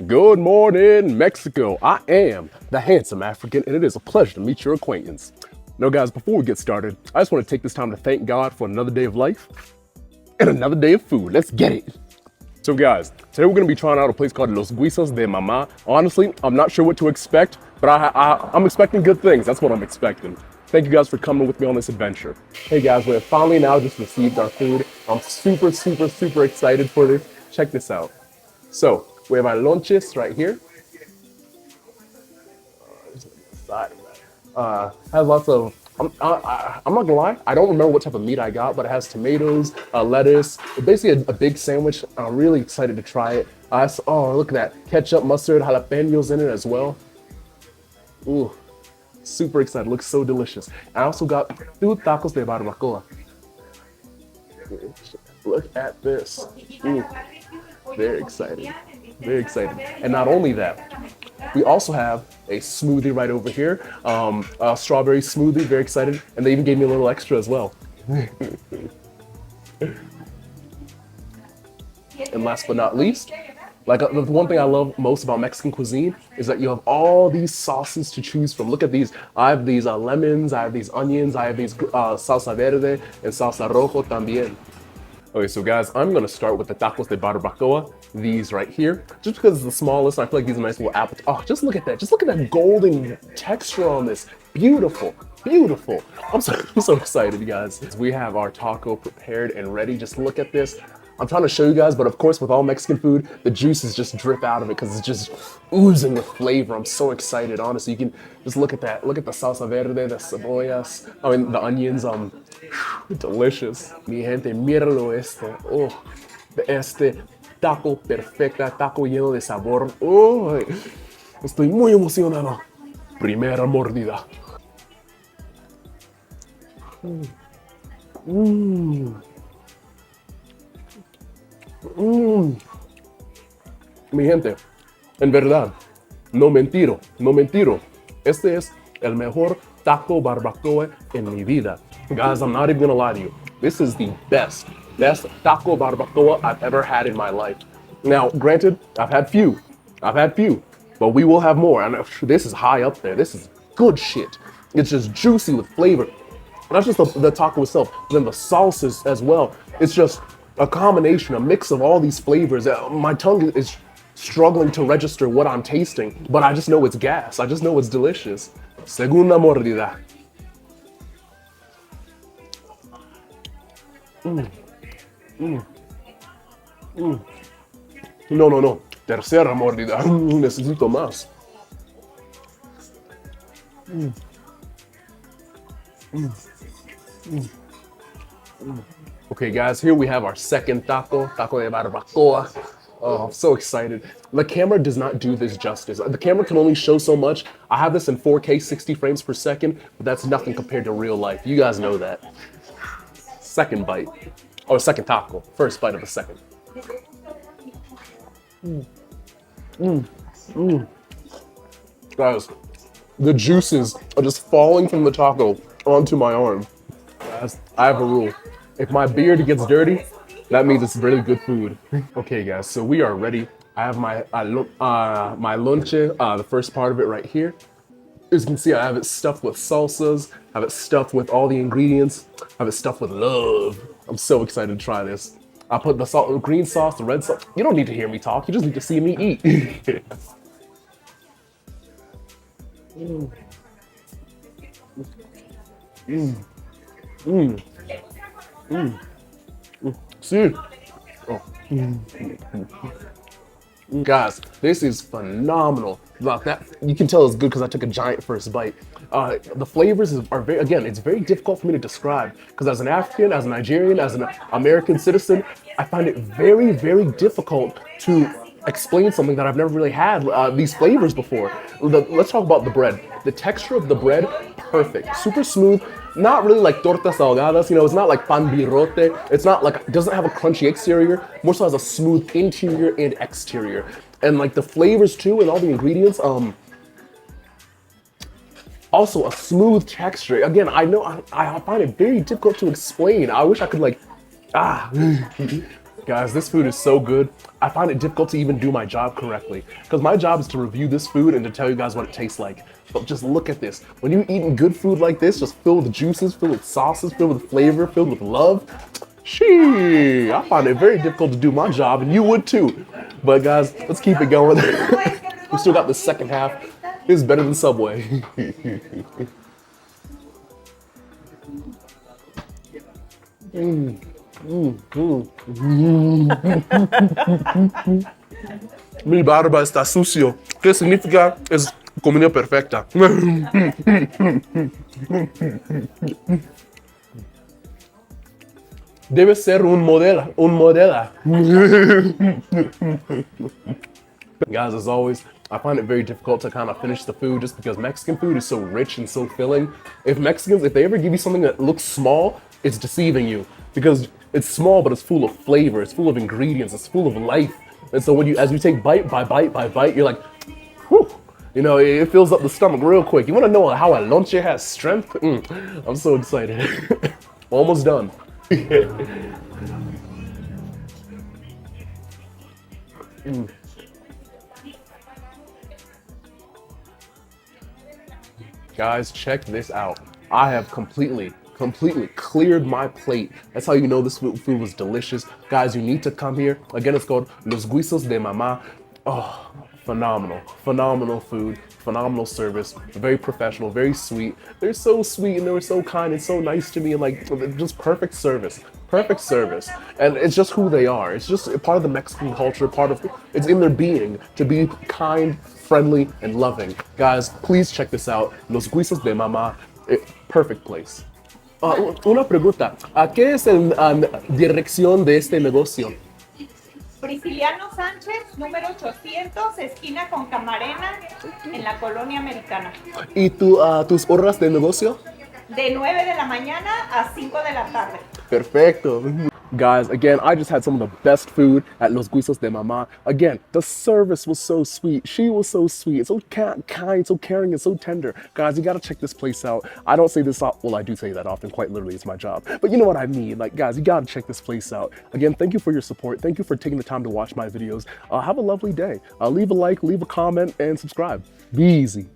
Good morning, Mexico. I am the handsome African, and it is a pleasure to meet your acquaintance. Now, guys, before we get started, I just want to take this time to thank God for another day of life and another day of food. Let's get it. So, guys, today we're going to be trying out a place called Los Guisos de Mamá. Honestly, I'm not sure what to expect, but I'm expecting good things. That's what I'm expecting. Thank you guys for coming with me on this adventure. Hey guys, we have finally now just received our food. I'm super excited for this. Check this out. So, we have our lunches right here. Has lots of, I'm not gonna lie, I don't remember what type of meat I got, but it has tomatoes, lettuce, basically a big sandwich. I'm really excited to try it. Oh, look at that, ketchup, mustard, jalapenos in it as well. Ooh, super excited, looks so delicious. I also got 2 tacos de barbacoa. Look at this. Ooh, very excited, very excited. And not only that, we also have a smoothie right over here, a strawberry smoothie, very excited. And they even gave me a little extra as well. And last but not least, like the one thing I love most about Mexican cuisine is that you have all these sauces to choose from. Look at these. I have these lemons, I have these onions, I have these salsa verde and salsa rojo también. Okay, so guys, I'm gonna start with the tacos de barbacoa, these right here, just because it's the smallest. I feel like these are nice little apples. Oh, just look at that. Just look at that golden texture on this. Beautiful, beautiful. I'm so excited, you guys. We have our taco prepared and ready. Just look at this. I'm trying to show you guys, but of course, with all Mexican food, the juices just drip out of it because it's just oozing with flavor. I'm so excited, honestly. You can just look at that. Look at the salsa verde, the cebollas, the onions. Delicious. Mi gente, míralo este. Oh, este taco perfecta, taco lleno de sabor. Oh, estoy muy emocionado. Primera mordida. Mi gente, en verdad, no mentiro, no mentiro. Este es el mejor taco barbacoa en mi vida. Guys, I'm not even gonna lie to you. This is the best taco barbacoa I've ever had in my life. Now, granted, I've had few, but we will have more. And this is high up there. This is good shit. It's just juicy with flavor. Not just the taco itself, but then the sauces as well. It's just a combination, a mix of all these flavors. My tongue is struggling to register what I'm tasting, but I just know it's gas. I just know it's delicious. Segunda mordida. No. Tercera mordida. Necesito más. Okay, guys, here we have our second taco de barbacoa. Oh, I'm so excited. The camera does not do this justice. The camera can only show so much. I have this in 4K, 60 frames per second, but that's nothing compared to real life. You guys know that. Second bite. Oh, second taco. First bite of the second. Guys, the juices are just falling from the taco onto my arm. Guys, I have a rule. If my beard gets dirty, that means it's really good food. Okay, guys, so we are ready. I have my lonche, the first part of it right here. As you can see, I have it stuffed with salsas, I have it stuffed with all the ingredients, I have it stuffed with love. I'm so excited to try this. I put the green sauce, the red sauce. You don't need to hear me talk, you just need to see me eat. See? Oh. Guys, this is phenomenal. You can tell it's good because I took a giant first bite. The flavors are very, again, it's very difficult for me to describe because as an African, as a Nigerian, as an American citizen, I find it very, very difficult to explain something that I've never really had these flavors before. Let's talk about the bread. The texture of the bread, perfect, super smooth. Not really like tortas ahogadas, you know, it's not like pan birrote. It's not like, it doesn't have a crunchy exterior, more so has a smooth interior and exterior. And like the flavors too and all the ingredients, all Also, a smooth texture. Again, I know I find it very difficult to explain. I wish I could like, ah. Guys, this food is so good. I find it difficult to even do my job correctly because my job is to review this food and to tell you guys what it tastes like. But just look at this. When you're eating good food like this, just filled with juices, filled with sauces, filled with flavor, filled with love, I find it very difficult to do my job, and you would too. But guys, let's keep it going. We still got the second half. This is better than Subway. Mi barba está sucio. ¿Qué significa? Es comida perfecta. Debe ser un modelo, Guys, as always, I find it very difficult to kind of finish the food just because Mexican food is so rich and so filling. If they ever give you something that looks small, it's deceiving you because it's small, but it's full of flavor, it's full of ingredients, it's full of life. And so as you take bite by bite by bite, you're like, whew, you know, it fills up the stomach real quick. You want to know how a lonche has strength? I'm so excited. Almost done. Guys, check this out. I have completely cleared my plate. That's how you know this food was delicious. Guys, you need to come here. Again, it's called Los Guisos de Mamá. Oh, phenomenal food, phenomenal service, very professional, very sweet. They're so sweet and they were so kind and so nice to me, and like just perfect service. And it's just who they are. It's just part of the Mexican culture, it's in their being to be kind, friendly, and loving. Guys, please check this out. Los Guisos de Mamá, perfect place. Una pregunta, ¿a qué es la dirección de este negocio? Prisciliano Sánchez, número 800, esquina con Camarena, en la colonia Americana. ¿Y tus horas de negocio? De 9 de la mañana a 5 de la tarde. Perfecto. Guys, again, I just had some of the best food at Los Guisos de Mamá. Again, the service was so sweet. She was so sweet, so kind, so caring, and so tender. Guys, you gotta check this place out. I don't say this well, I do say that often, quite literally, it's my job. But you know what I mean. Like, guys, you gotta check this place out. Again, thank you for your support. Thank you for taking the time to watch my videos. Have a lovely day. Leave a like, leave a comment, and subscribe. Be easy.